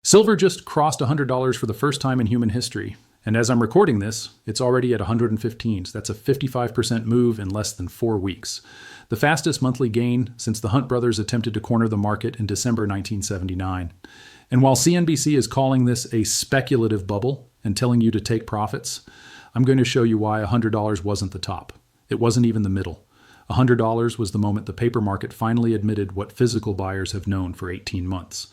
Silver just crossed $100 for the first time in human history, and as I'm recording this, it's already at 115, so that's a 55% move in less than 4 weeks. The fastest monthly gain since the Hunt brothers attempted to corner the market in December 1979. And while CNBC is calling this a speculative bubble and telling you to take profits, I'm going to show you why $100 wasn't the top. It wasn't even the middle. $100 was the moment the paper market finally admitted what physical buyers have known for 18 months.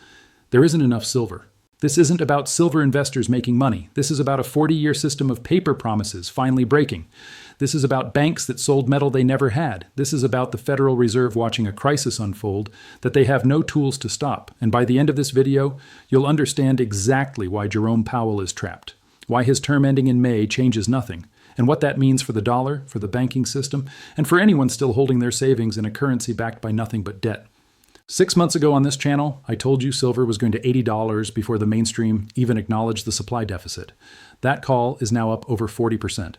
There isn't enough silver. This isn't about silver investors making money. This is about a 40-year system of paper promises finally breaking. This is about banks that sold metal they never had. This is about the Federal Reserve watching a crisis unfold that they have no tools to stop. And by the end of this video, you'll understand exactly why Jerome Powell is trapped, why his term ending in May changes nothing, and what that means for the dollar, for the banking system, and for anyone still holding their savings in a currency backed by nothing but debt. 6 months ago on this channel, I told you silver was going to $80 before the mainstream even acknowledged the supply deficit. That call is now up over 40%.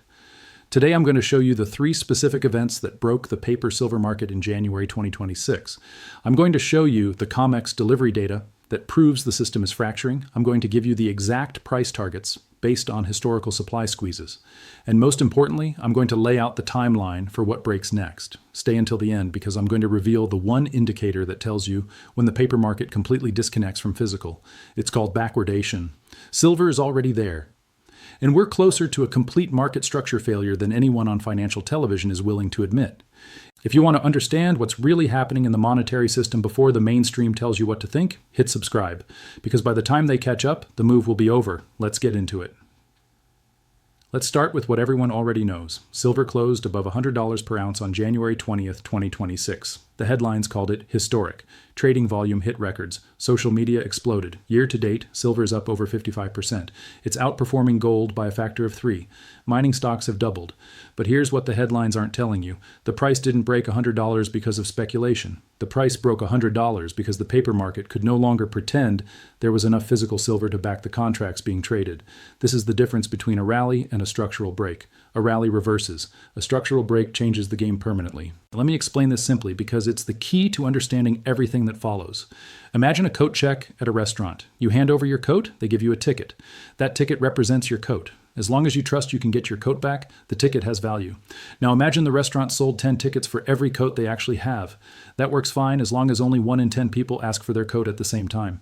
Today I'm going to show you the 3 specific events that broke the paper silver market in January 2026. I'm going to show you the COMEX delivery data that proves the system is fracturing. I'm going to give you the exact price targets based on historical supply squeezes. And most importantly, I'm going to lay out the timeline for what breaks next. Stay until the end because I'm going to reveal the one indicator that tells you when the paper market completely disconnects from physical. It's called backwardation. Silver is already there. And we're closer to a complete market structure failure than anyone on financial television is willing to admit. If you want to understand what's really happening in the monetary system before the mainstream tells you what to think, hit subscribe, because by the time they catch up, the move will be over. Let's get into it. Let's start with what everyone already knows. Silver closed above $100 per ounce on January 20th, 2026. The headlines called it historic. Trading volume hit records. Social media exploded. Year to date, silver is up over 55%. It's outperforming gold by a factor of 3. Mining stocks have doubled. But here's what the headlines aren't telling you. The price didn't break $100 because of speculation. The price broke $100 because the paper market could no longer pretend there was enough physical silver to back the contracts being traded. This is the difference between a rally and a structural break. A rally reverses. A structural break changes the game permanently. Let me explain this simply because it's the key to understanding everything that follows. Imagine a coat check at a restaurant. You hand over your coat, they give you a ticket. That ticket represents your coat. As long as you trust you can get your coat back, the ticket has value. Now imagine the restaurant sold 10 tickets for every coat they actually have. That works fine as long as only 1 in 10 people ask for their coat at the same time.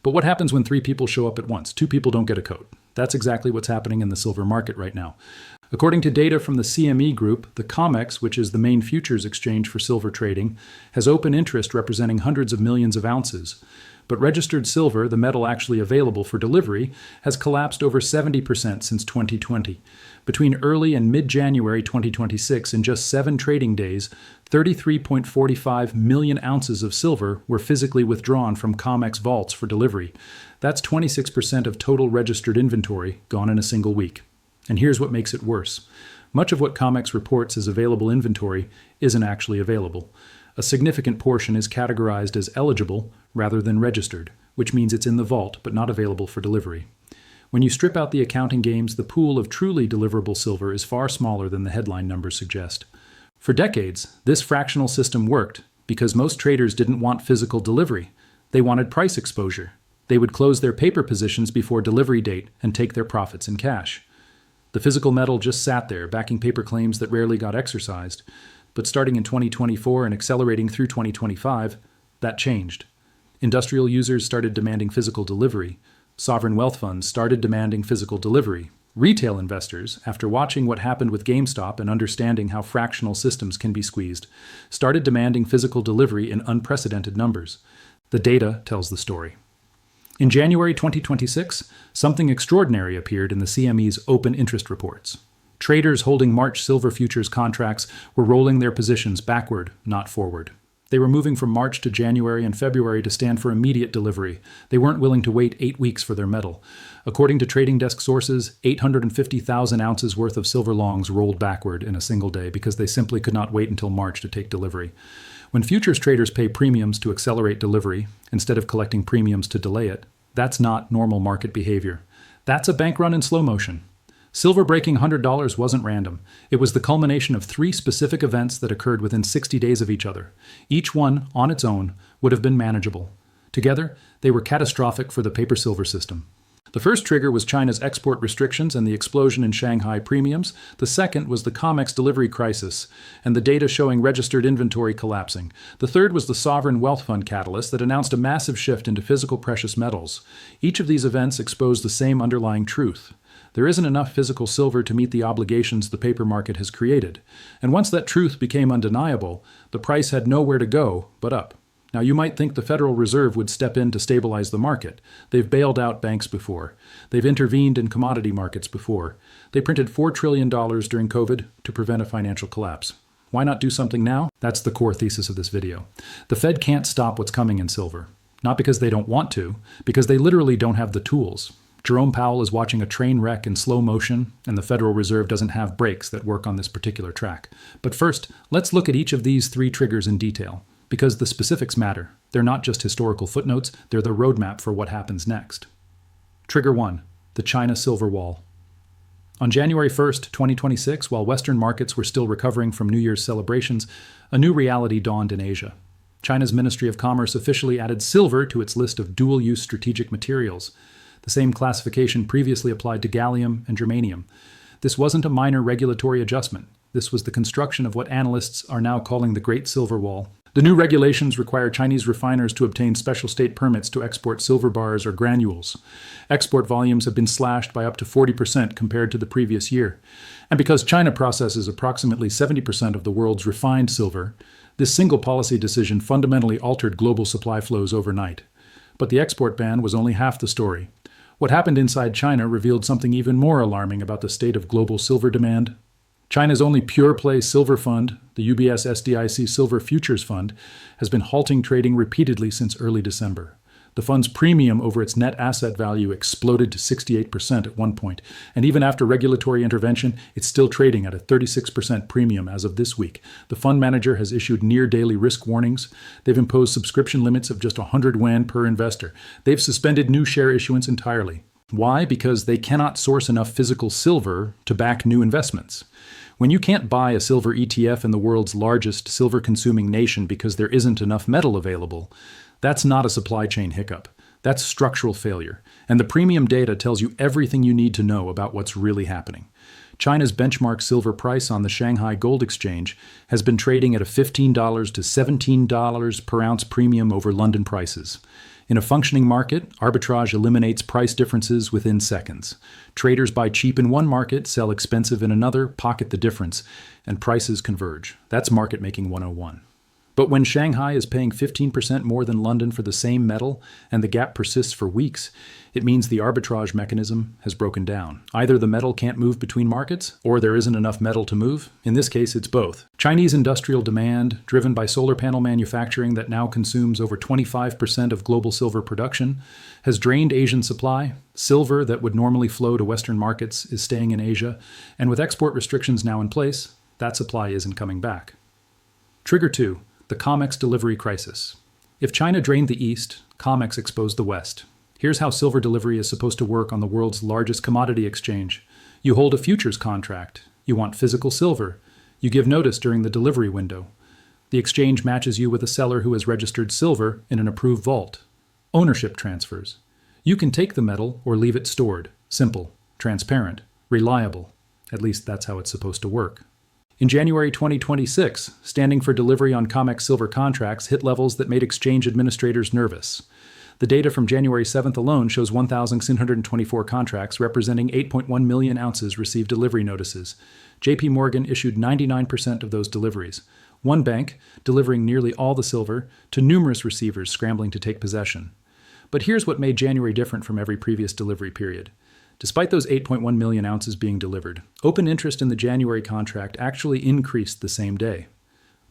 But what happens when 3 people show up at once? 2 people don't get a coat. That's exactly what's happening in the silver market right now. According to data from the CME Group, the COMEX, which is the main futures exchange for silver trading, has open interest representing hundreds of millions of ounces. But registered silver, the metal actually available for delivery, has collapsed over 70% since 2020. Between early and mid-January 2026, in just 7 trading days, 33.45 million ounces of silver were physically withdrawn from COMEX vaults for delivery. That's 26% of total registered inventory gone in a single week. And here's what makes it worse. Much of what COMEX reports as available inventory isn't actually available. A significant portion is categorized as eligible rather than registered, which means it's in the vault but not available for delivery. When you strip out the accounting games, the pool of truly deliverable silver is far smaller than the headline numbers suggest. For decades, this fractional system worked because most traders didn't want physical delivery. They wanted price exposure. They would close their paper positions before delivery date and take their profits in cash. The physical metal just sat there, backing paper claims that rarely got exercised. But starting in 2024 and accelerating through 2025, that changed. Industrial users started demanding physical delivery. Sovereign wealth funds started demanding physical delivery. Retail investors, after watching what happened with GameStop and understanding how fractional systems can be squeezed, started demanding physical delivery in unprecedented numbers. The data tells the story. In January 2026, something extraordinary appeared in the CME's open interest reports. Traders holding March silver futures contracts were rolling their positions backward, not forward. They were moving from March to January and February to stand for immediate delivery. They weren't willing to wait 8 weeks for their metal. According to trading desk sources, 850,000 ounces worth of silver longs rolled backward in a single day because they simply could not wait until March to take delivery. When futures traders pay premiums to accelerate delivery instead of collecting premiums to delay it, that's not normal market behavior. That's a bank run in slow motion. Silver breaking $100 wasn't random. It was the culmination of 3 specific events that occurred within 60 days of each other. Each one, on its own, would have been manageable. Together, they were catastrophic for the paper-silver system. The first trigger was China's export restrictions and the explosion in Shanghai premiums. The second was the COMEX delivery crisis and the data showing registered inventory collapsing. The third was the sovereign wealth fund catalyst that announced a massive shift into physical precious metals. Each of these events exposed the same underlying truth. There isn't enough physical silver to meet the obligations the paper market has created. And once that truth became undeniable, the price had nowhere to go but up. Now, you might think the Federal Reserve would step in to stabilize the market. They've bailed out banks before. They've intervened in commodity markets before. They printed $4 trillion during COVID to prevent a financial collapse. Why not do something now? That's the core thesis of this video. The Fed can't stop what's coming in silver. Not because they don't want to, because they literally don't have the tools. Jerome Powell is watching a train wreck in slow motion, and the Federal Reserve doesn't have brakes that work on this particular track. But first, let's look at each of these three triggers in detail. Because the specifics matter. They're not just historical footnotes, they're the roadmap for what happens next. Trigger 1. The China Silver Wall. On January 1st, 2026, while Western markets were still recovering from New Year's celebrations, a new reality dawned in Asia. China's Ministry of Commerce officially added silver to its list of dual-use strategic materials, the same classification previously applied to gallium and germanium. This wasn't a minor regulatory adjustment. This was the construction of what analysts are now calling the Great Silver Wall. The new regulations require Chinese refiners to obtain special state permits to export silver bars or granules. Export volumes have been slashed by up to 40% compared to the previous year. And because China processes approximately 70% of the world's refined silver, this single policy decision fundamentally altered global supply flows overnight. But the export ban was only half the story. What happened inside China revealed something even more alarming about the state of global silver demand. China's only pure-play silver fund, the UBS SDIC Silver Futures Fund, has been halting trading repeatedly since early December. The fund's premium over its net asset value exploded to 68% at one point, and even after regulatory intervention, it's still trading at a 36% premium as of this week. The fund manager has issued near-daily risk warnings. They've imposed subscription limits of just 100 yuan per investor. They've suspended new share issuance entirely. Why? Because they cannot source enough physical silver to back new investments. When you can't buy a silver ETF in the world's largest silver-consuming nation because there isn't enough metal available, that's not a supply chain hiccup. That's structural failure. And the premium data tells you everything you need to know about what's really happening. China's benchmark silver price on the Shanghai Gold Exchange has been trading at a $15 to $17 per ounce premium over London prices. In a functioning market, arbitrage eliminates price differences within seconds. Traders buy cheap in one market, sell expensive in another, pocket the difference, and prices converge. That's market making 101. But when Shanghai is paying 15% more than London for the same metal, and the gap persists for weeks, it means the arbitrage mechanism has broken down. Either the metal can't move between markets, or there isn't enough metal to move. In this case, it's both. Chinese industrial demand, driven by solar panel manufacturing that now consumes over 25% of global silver production, has drained Asian supply. Silver that would normally flow to Western markets is staying in Asia, and with export restrictions now in place, that supply isn't coming back. Trigger 2. The COMEX delivery crisis. If China drained the East, COMEX exposed the West. Here's how silver delivery is supposed to work on the world's largest commodity exchange. You hold a futures contract. You want physical silver. You give notice during the delivery window. The exchange matches you with a seller who has registered silver in an approved vault. Ownership transfers. You can take the metal or leave it stored. Simple, transparent, reliable. At least that's how it's supposed to work. In January 2026, standing for delivery on COMEX silver contracts hit levels that made exchange administrators nervous. The data from January 7th alone shows 1,624 contracts representing 8.1 million ounces received delivery notices. JP Morgan issued 99% of those deliveries. One bank delivering nearly all the silver to numerous receivers scrambling to take possession. But here's what made January different from every previous delivery period. Despite those 8.1 million ounces being delivered, open interest in the January contract actually increased the same day.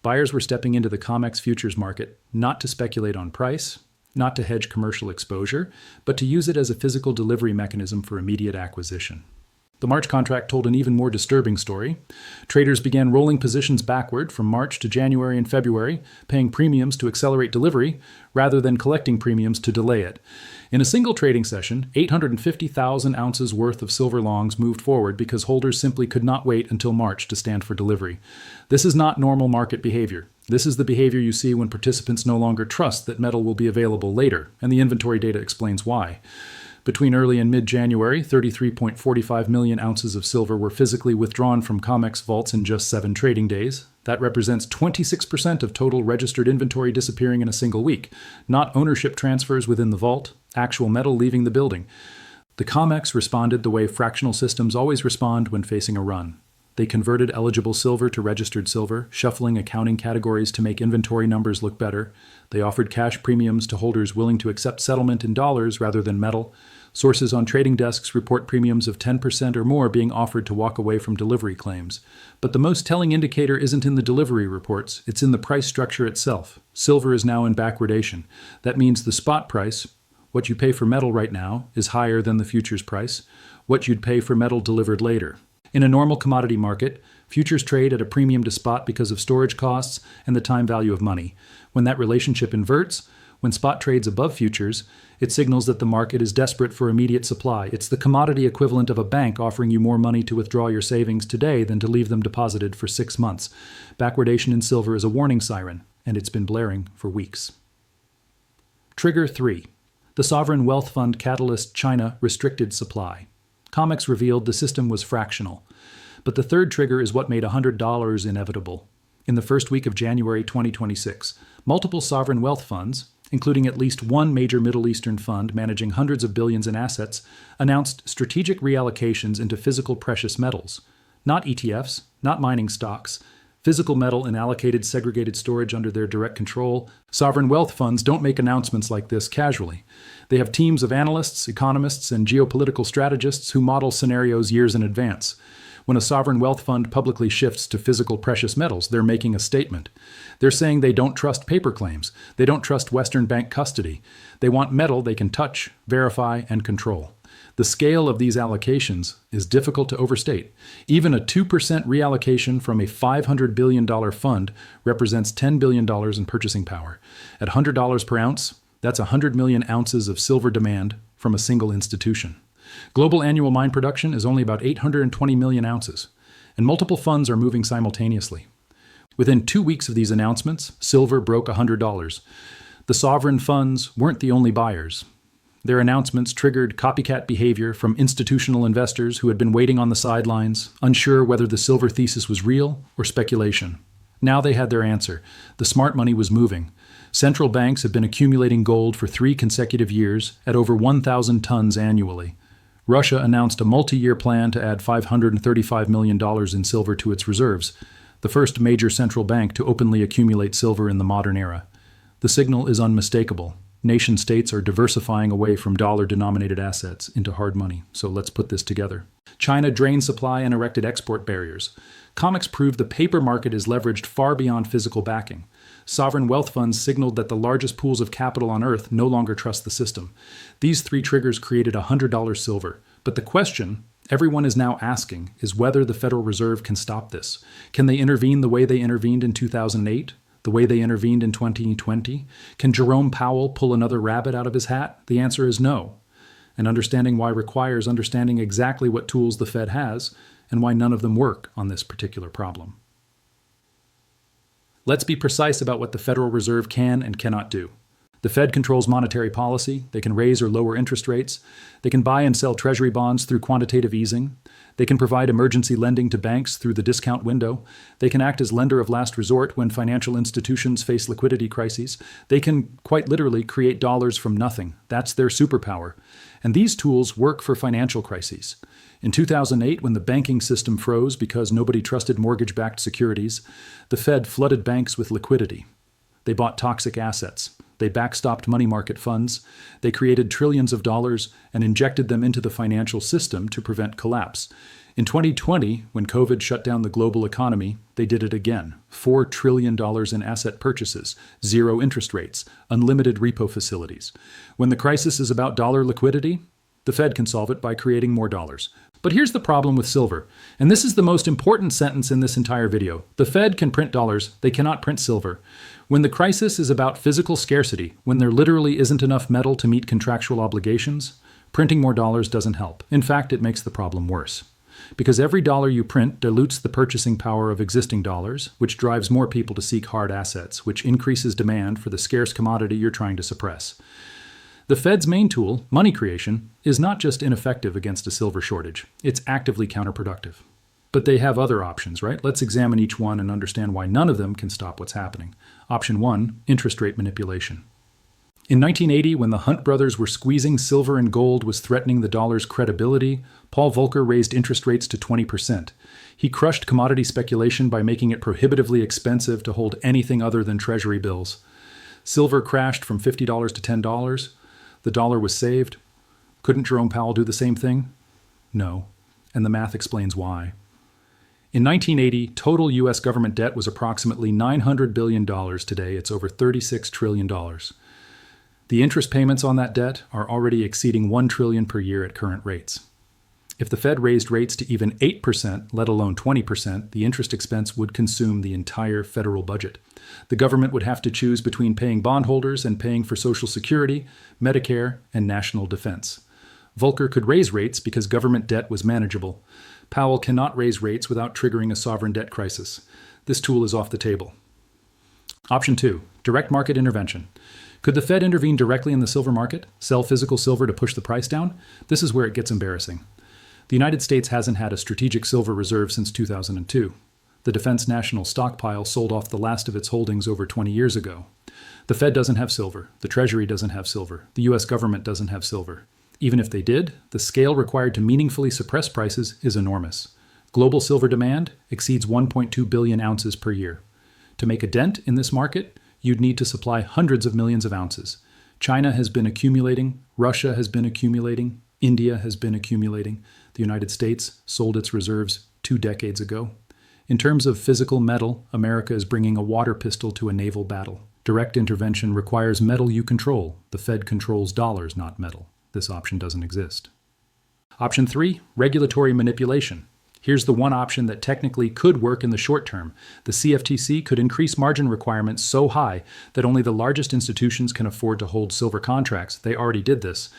Buyers were stepping into the COMEX futures market not to speculate on price, not to hedge commercial exposure, but to use it as a physical delivery mechanism for immediate acquisition. The March contract told an even more disturbing story. Traders began rolling positions backward from March to January and February, paying premiums to accelerate delivery rather than collecting premiums to delay it. In a single trading session, 850,000 ounces worth of silver longs moved forward because holders simply could not wait until March to stand for delivery. This is not normal market behavior. This is the behavior you see when participants no longer trust that metal will be available later, and the inventory data explains why. Between early and mid-January, 33.45 million ounces of silver were physically withdrawn from COMEX vaults in just 7 trading days. That represents 26% of total registered inventory disappearing in a single week, not ownership transfers within the vault, actual metal leaving the building. The COMEX responded the way fractional systems always respond when facing a run. They converted eligible silver to registered silver, shuffling accounting categories to make inventory numbers look better. They offered cash premiums to holders willing to accept settlement in dollars rather than metal. Sources on trading desks report premiums of 10% or more being offered to walk away from delivery claims. But the most telling indicator isn't in the delivery reports, it's in the price structure itself. Silver is now in backwardation. That means the spot price, what you pay for metal right now, is higher than the futures price, what you'd pay for metal delivered later. In a normal commodity market, futures trade at a premium to spot because of storage costs and the time value of money. When that relationship inverts, when spot trades above futures, it signals that the market is desperate for immediate supply. It's the commodity equivalent of a bank offering you more money to withdraw your savings today than to leave them deposited for 6 months. Backwardation in silver is a warning siren, and it's been blaring for weeks. Trigger 3. The sovereign wealth fund catalyst China restricted supply. COMEX revealed the system was fractional. But the third trigger is what made $100 inevitable. In the first week of January 2026, multiple sovereign wealth funds, including at least one major Middle Eastern fund managing hundreds of billions in assets, announced strategic reallocations into physical precious metals. Not ETFs, not mining stocks. Physical metal in allocated segregated storage under their direct control. Sovereign wealth funds don't make announcements like this casually. They have teams of analysts, economists, and geopolitical strategists who model scenarios years in advance. When a sovereign wealth fund publicly shifts to physical precious metals, they're making a statement. They're saying they don't trust paper claims. They don't trust Western bank custody. They want metal they can touch, verify, and control. The scale of these allocations is difficult to overstate. Even a 2% reallocation from a $500 billion fund represents $10 billion in purchasing power. At $100 per ounce, that's 100 million ounces of silver demand from a single institution. Global annual mine production is only about 820 million ounces, and multiple funds are moving simultaneously. Within 2 weeks of these announcements, silver broke $100. The sovereign funds weren't the only buyers. Their announcements triggered copycat behavior from institutional investors who had been waiting on the sidelines, unsure whether the silver thesis was real or speculation. Now they had their answer. The smart money was moving. Central banks have been accumulating gold for 3 consecutive years at over 1,000 tons annually. Russia announced a multi-year plan to add $535 million in silver to its reserves, the first major central bank to openly accumulate silver in the modern era. The signal is unmistakable. Nation-states are diversifying away from dollar-denominated assets into hard money. So let's put this together. China drained supply and erected export barriers. COMEX proved the paper market is leveraged far beyond physical backing. Sovereign wealth funds signaled that the largest pools of capital on Earth no longer trust the system. These 3 triggers created $100 silver. But the question everyone is now asking is whether the Federal Reserve can stop this. Can they intervene the way they intervened in 2008? The way they intervened in 2020? Can Jerome Powell pull another rabbit out of his hat? The answer is no. And understanding why requires understanding exactly what tools the Fed has and why none of them work on this particular problem. Let's be precise about what the Federal Reserve can and cannot do. The Fed controls monetary policy. They can raise or lower interest rates. They can buy and sell treasury bonds through quantitative easing. They can provide emergency lending to banks through the discount window. They can act as lender of last resort when financial institutions face liquidity crises. They can, quite literally, create dollars from nothing. That's their superpower. And these tools work for financial crises. In 2008, when the banking system froze because nobody trusted mortgage-backed securities, the Fed flooded banks with liquidity. They bought toxic assets. They backstopped money market funds. They created trillions of dollars and injected them into the financial system to prevent collapse. In 2020, when COVID shut down the global economy, they did it again. $4 trillion in asset purchases, 0 interest rates, unlimited repo facilities. When the crisis is about dollar liquidity, the Fed can solve it by creating more dollars. But here's the problem with silver, and this is the most important sentence in this entire video. The Fed can print dollars, they cannot print silver. When the crisis is about physical scarcity, when there literally isn't enough metal to meet contractual obligations, printing more dollars doesn't help. In fact, it makes the problem worse. because every dollar you print dilutes the purchasing power of existing dollars, which drives more people to seek hard assets, which increases demand for the scarce commodity you're trying to suppress. The Fed's main tool, money creation, is not just ineffective against a silver shortage, it's actively counterproductive. But they have other options, right? Let's examine each one and understand why none of them can stop what's happening. Option 1, interest rate manipulation. In 1980, when the Hunt brothers were squeezing silver and gold was threatening the dollar's credibility, Paul Volcker raised interest rates to 20%. He crushed commodity speculation by making it prohibitively expensive to hold anything other than treasury bills. Silver crashed from $50 to $10. The dollar was saved. Couldn't Jerome Powell do the same thing? No. And the math explains why. In 1980, total U.S. government debt was approximately $900 billion. Today, it's over $36 trillion. The interest payments on that debt are already exceeding $1 trillion per year at current rates. If the Fed raised rates to even 8%, let alone 20%, the interest expense would consume the entire federal budget. The government would have to choose between paying bondholders and paying for Social Security, Medicare, and national defense. Volcker could raise rates because government debt was manageable. Powell cannot raise rates without triggering a sovereign debt crisis. This tool is off the table. Option 2, direct market intervention. Could the Fed intervene directly in the silver market, sell physical silver to push the price down? This is where it gets embarrassing. The United States hasn't had a strategic silver reserve since 2002. The Defense National Stockpile sold off the last of its holdings over 20 years ago. The Fed doesn't have silver. The Treasury doesn't have silver. The U.S. government doesn't have silver. Even if they did, the scale required to meaningfully suppress prices is enormous. Global silver demand exceeds 1.2 billion ounces per year. To make a dent in this market, you'd need to supply hundreds of millions of ounces. China has been accumulating, Russia has been accumulating, India has been accumulating. The United States sold its reserves 2 decades ago. In terms of physical metal, America is bringing a water pistol to a naval battle. Direct intervention requires metal you control. The Fed controls dollars, not metal. This option doesn't exist. Option 3, regulatory manipulation. Here's the one option that technically could work in the short term. The CFTC could increase margin requirements so high that only the largest institutions can afford to hold silver contracts. They already did this.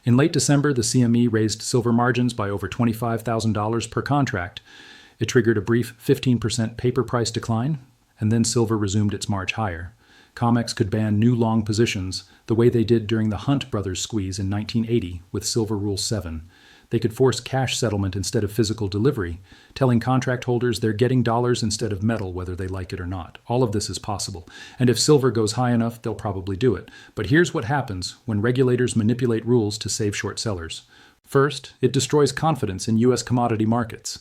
In late December, the CME raised silver margins by over $25,000 per contract. It triggered a brief 15% paper price decline, and then silver resumed its march higher. COMEX could ban new long positions the way they did during the Hunt brothers squeeze in 1980 with Silver Rule 7. They could force cash settlement instead of physical delivery, telling contract holders they're getting dollars instead of metal whether they like it or not. All of this is possible, and if silver goes high enough, they'll probably do it. But here's what happens when regulators manipulate rules to save short sellers. First, it destroys confidence in U.S. commodity markets.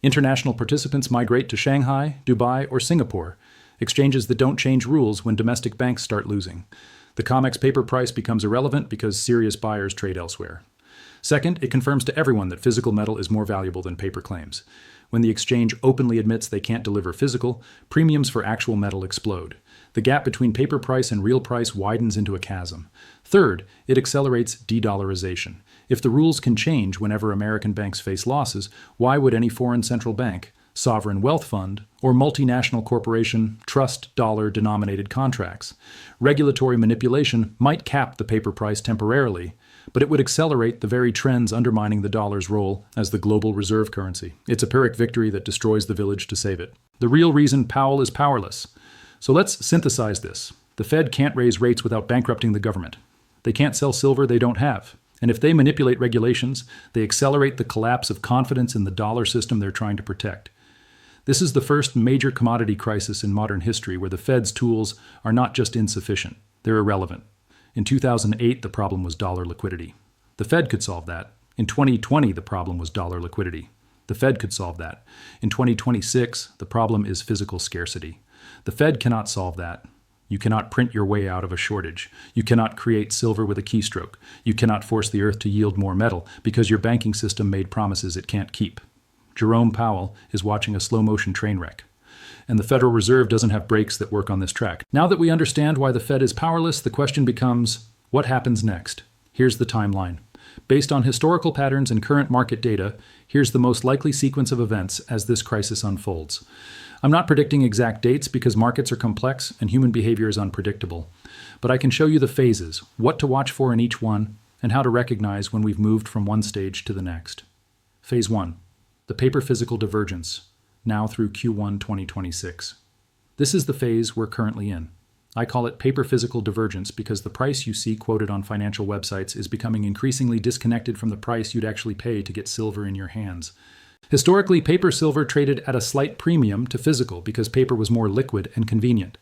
International participants migrate to Shanghai, Dubai, or Singapore, exchanges that don't change rules when domestic banks start losing. The COMEX paper price becomes irrelevant because serious buyers trade elsewhere. Second, it confirms to everyone that physical metal is more valuable than paper claims. When the exchange openly admits they can't deliver physical, premiums for actual metal explode. The gap between paper price and real price widens into a chasm. Third, it accelerates de-dollarization. If the rules can change whenever American banks face losses, why would any foreign central bank, sovereign wealth fund, or multinational corporation trust dollar-denominated contracts? Regulatory manipulation might cap the paper price temporarily, but it would accelerate the very trends undermining the dollar's role as the global reserve currency. It's a Pyrrhic victory that destroys the village to save it. The real reason Powell is powerless. So let's synthesize this. The Fed can't raise rates without bankrupting the government. They can't sell silver they don't have. And if they manipulate regulations, they accelerate the collapse of confidence in the dollar system they're trying to protect. This is the first major commodity crisis in modern history where the Fed's tools are not just insufficient, they're irrelevant. In 2008, the problem was dollar liquidity. The Fed could solve that. In 2020, the problem was dollar liquidity. The Fed could solve that. In 2026, the problem is physical scarcity. The Fed cannot solve that. You cannot print your way out of a shortage. You cannot create silver with a keystroke. You cannot force the earth to yield more metal because your banking system made promises it can't keep. Jerome Powell is watching a slow-motion train wreck. And the Federal Reserve doesn't have brakes that work on this track. Now that we understand why the Fed is powerless, the question becomes, what happens next? Here's the timeline. Based on historical patterns and current market data, here's the most likely sequence of events as this crisis unfolds. I'm not predicting exact dates because markets are complex and human behavior is unpredictable. But I can show you the phases, what to watch for in each one, and how to recognize when we've moved from one stage to the next. Phase 1. the paper-physical divergence, now through Q1 2026. This is the phase we're currently in. I call it paper-physical divergence because the price you see quoted on financial websites is becoming increasingly disconnected from the price you'd actually pay to get silver in your hands. Historically, paper silver traded at a slight premium to physical because paper was more liquid and convenient.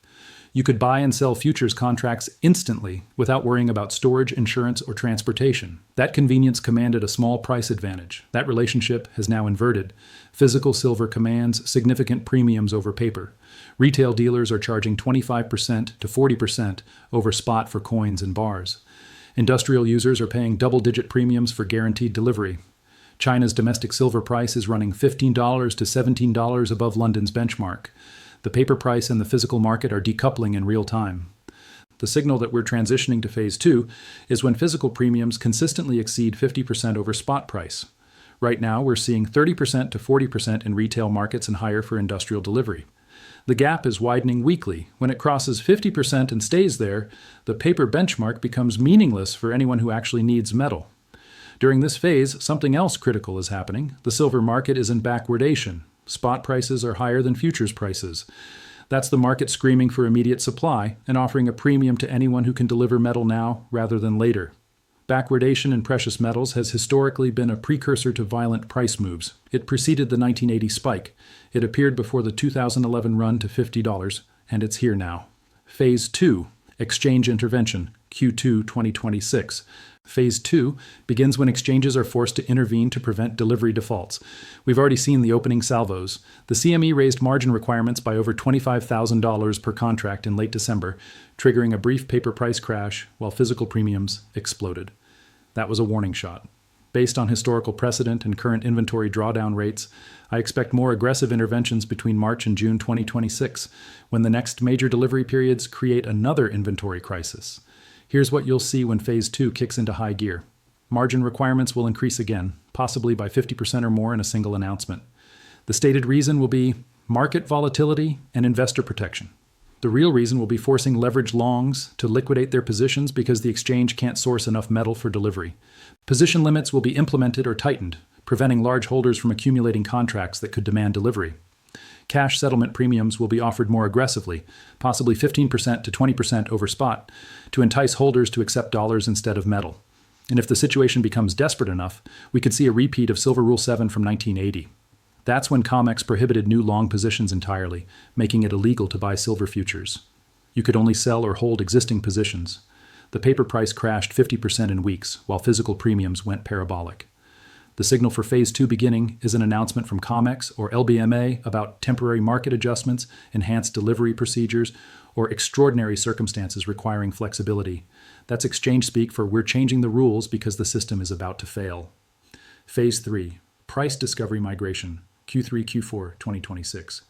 You could buy and sell futures contracts instantly without worrying about storage, insurance, or transportation. That convenience commanded a small price advantage. That relationship has now inverted. Physical silver commands significant premiums over paper. Retail dealers are charging 25% to 40% over spot for coins and bars. Industrial users are paying double-digit premiums for guaranteed delivery. China's domestic silver price is running $15 to $17 above London's benchmark. The paper price and the physical market are decoupling in real time. The signal that we're transitioning to phase 2 is when physical premiums consistently exceed 50% over spot price. Right now, we're seeing 30% to 40% in retail markets and higher for industrial delivery. The gap is widening weekly. When it crosses 50% and stays there, the paper benchmark becomes meaningless for anyone who actually needs metal. During this phase, something else critical is happening. The silver market is in backwardation. Spot prices are higher than futures prices. That's the market screaming for immediate supply and offering a premium to anyone who can deliver metal now rather than later. Backwardation in precious metals has historically been a precursor to violent price moves. It preceded the 1980 spike. It appeared before the 2011 run to $50, and it's here now. Phase 2, Exchange Intervention, Q2 2026. Phase 2 begins when exchanges are forced to intervene to prevent delivery defaults. We've already seen the opening salvos. The CME raised margin requirements by over $25,000 per contract in late December, triggering a brief paper price crash while physical premiums exploded. That was a warning shot. Based on historical precedent and current inventory drawdown rates, I expect more aggressive interventions between March and June 2026, when the next major delivery periods create another inventory crisis. Here's what you'll see when Phase 2 kicks into high gear. Margin requirements will increase again, possibly by 50% or more in a single announcement. The stated reason will be market volatility and investor protection. The real reason will be forcing leveraged longs to liquidate their positions because the exchange can't source enough metal for delivery. Position limits will be implemented or tightened, preventing large holders from accumulating contracts that could demand delivery. Cash settlement premiums will be offered more aggressively, possibly 15% to 20% over spot, to entice holders to accept dollars instead of metal. And if the situation becomes desperate enough, we could see a repeat of Silver Rule 7 from 1980. That's when COMEX prohibited new long positions entirely, making it illegal to buy silver futures. You could only sell or hold existing positions. The paper price crashed 50% in weeks, while physical premiums went parabolic. The signal for Phase 2 beginning is an announcement from COMEX or LBMA about temporary market adjustments, enhanced delivery procedures, or extraordinary circumstances requiring flexibility. That's exchange speak for we're changing the rules because the system is about to fail. Phase 3, Price Discovery Migration, Q3, Q4, 2026.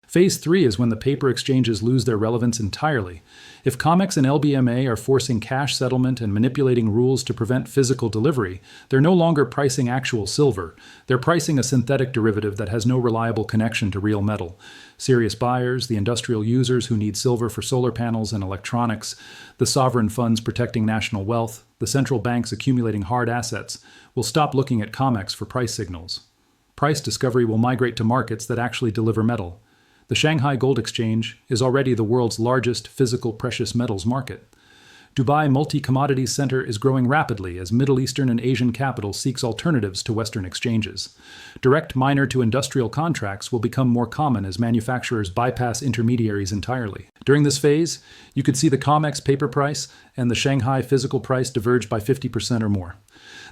Phase 3 is when the paper exchanges lose their relevance entirely. If COMEX and LBMA are forcing cash settlement and manipulating rules to prevent physical delivery, they're no longer pricing actual silver. They're pricing a synthetic derivative that has no reliable connection to real metal. Serious buyers, the industrial users who need silver for solar panels and electronics, the sovereign funds protecting national wealth, the central banks accumulating hard assets, will stop looking at COMEX for price signals. Price discovery will migrate to markets that actually deliver metal. The Shanghai Gold Exchange is already the world's largest physical precious metals market. Dubai Multi-Commodities Center is growing rapidly as Middle Eastern and Asian capital seeks alternatives to Western exchanges. Direct miner-to-industrial contracts will become more common as manufacturers bypass intermediaries entirely. During this phase, you could see the COMEX paper price and the Shanghai physical price diverge by 50% or more.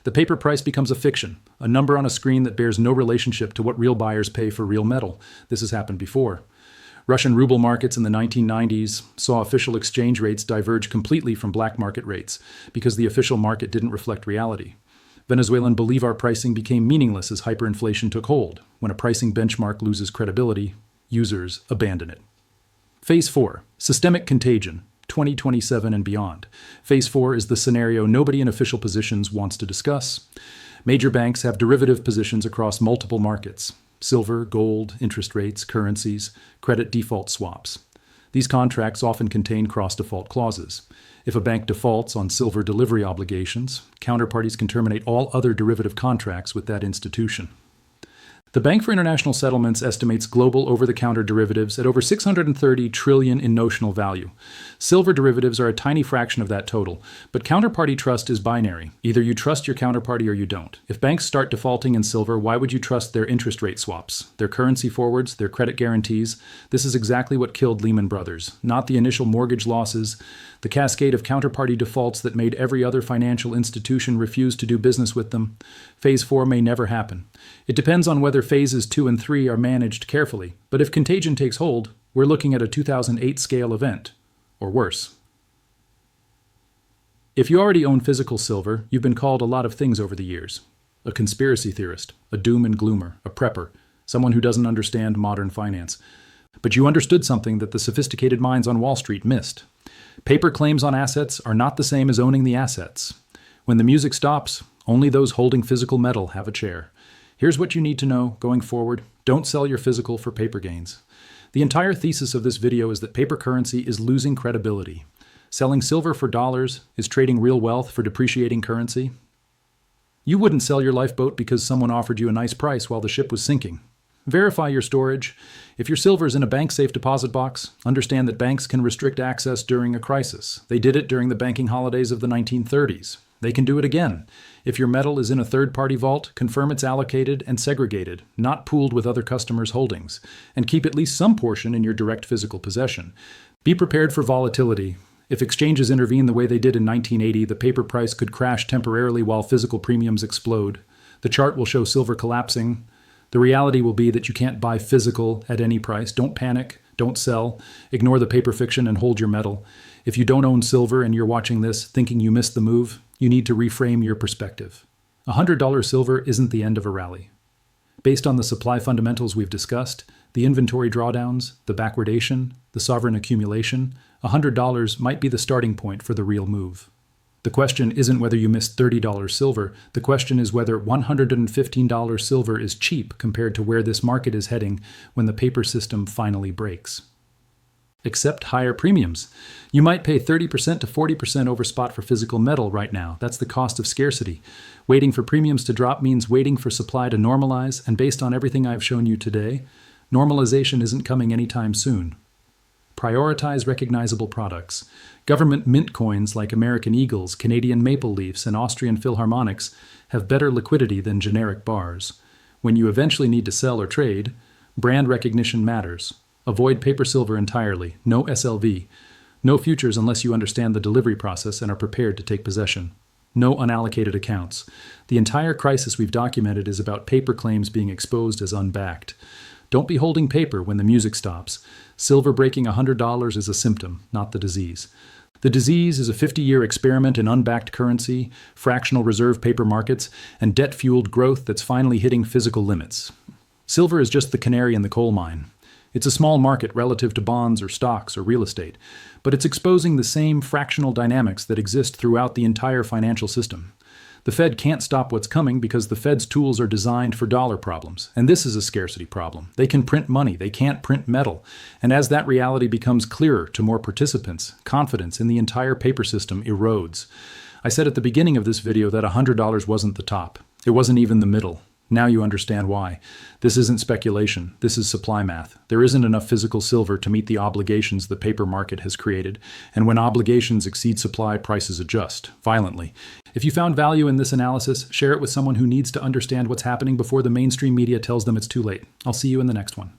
The paper price becomes a fiction, a number on a screen that bears no relationship to what real buyers pay for real metal. This has happened before. Russian ruble markets in the 1990s saw official exchange rates diverge completely from black market rates because the official market didn't reflect reality. Venezuelan bolivar pricing became meaningless as hyperinflation took hold. When a pricing benchmark loses credibility, users abandon it. Phase 4, Systemic Contagion, 2027 and beyond. Phase 4 is the scenario nobody in official positions wants to discuss. Major banks have derivative positions across multiple markets: silver, gold, interest rates, currencies, credit default swaps. These contracts often contain cross-default clauses. If a bank defaults on silver delivery obligations, counterparties can terminate all other derivative contracts with that institution. The Bank for International Settlements estimates global over-the-counter derivatives at over $630 trillion in notional value. Silver derivatives are a tiny fraction of that total, but counterparty trust is binary. Either you trust your counterparty or you don't. If banks start defaulting in silver, why would you trust their interest rate swaps, their currency forwards, their credit guarantees? This is exactly what killed Lehman Brothers, not the initial mortgage losses, the cascade of counterparty defaults that made every other financial institution refuse to do business with them. Phase 4 may never happen. It depends on whether phases 2 and 3 are managed carefully, but if contagion takes hold, we're looking at a 2008 scale event, or worse. If you already own physical silver, you've been called a lot of things over the years. A conspiracy theorist, a doom and gloomer, a prepper, someone who doesn't understand modern finance. But you understood something that the sophisticated minds on Wall Street missed. Paper claims on assets are not the same as owning the assets. When the music stops, only those holding physical metal have a chair. Here's what you need to know going forward. Don't sell your physical for paper gains. The entire thesis of this video is that paper currency is losing credibility. Selling silver for dollars is trading real wealth for depreciating currency. You wouldn't sell your lifeboat because someone offered you a nice price while the ship was sinking. Verify your storage. If your silver's in a bank-safe deposit box, understand that banks can restrict access during a crisis. They did it during the banking holidays of the 1930s. They can do it again. If your metal is in a third-party vault, confirm it's allocated and segregated, not pooled with other customers' holdings, and keep at least some portion in your direct physical possession. Be prepared for volatility. If exchanges intervene the way they did in 1980, the paper price could crash temporarily while physical premiums explode. The chart will show silver collapsing. The reality will be that you can't buy physical at any price. Don't panic. Don't sell. Ignore the paper fiction and hold your metal. If you don't own silver and you're watching this thinking you missed the move, you need to reframe your perspective. $100 silver isn't the end of a rally. Based on the supply fundamentals we've discussed, the inventory drawdowns, the backwardation, the sovereign accumulation, $100 might be the starting point for the real move. The question isn't whether you missed $30 silver. The question is whether $115 silver is cheap compared to where this market is heading when the paper system finally breaks. Accept higher premiums. You might pay 30% to 40% over spot for physical metal right now. That's the cost of scarcity. Waiting for premiums to drop means waiting for supply to normalize, and based on everything I've shown you today, normalization isn't coming anytime soon. Prioritize recognizable products. Government mint coins like American Eagles, Canadian Maple Leafs, and Austrian Philharmonics have better liquidity than generic bars. When you eventually need to sell or trade, brand recognition matters. Avoid paper silver entirely. No SLV. No futures unless you understand the delivery process and are prepared to take possession. No unallocated accounts. The entire crisis we've documented is about paper claims being exposed as unbacked. Don't be holding paper when the music stops. Silver breaking $100 is a symptom, not the disease. The disease is a 50-year experiment in unbacked currency, fractional reserve paper markets, and debt-fueled growth that's finally hitting physical limits. Silver is just the canary in the coal mine. It's a small market relative to bonds or stocks or real estate, but it's exposing the same fractional dynamics that exist throughout the entire financial system. The Fed can't stop what's coming because the Fed's tools are designed for dollar problems, and this is a scarcity problem. They can print money, they can't print metal, and as that reality becomes clearer to more participants, confidence in the entire paper system erodes. I said at the beginning of this video that $100 wasn't the top. It wasn't even the middle. Now you understand why. This isn't speculation. This is supply math. There isn't enough physical silver to meet the obligations the paper market has created, and when obligations exceed supply, prices adjust violently. If you found value in this analysis, share it with someone who needs to understand what's happening before the mainstream media tells them it's too late. I'll see you in the next one.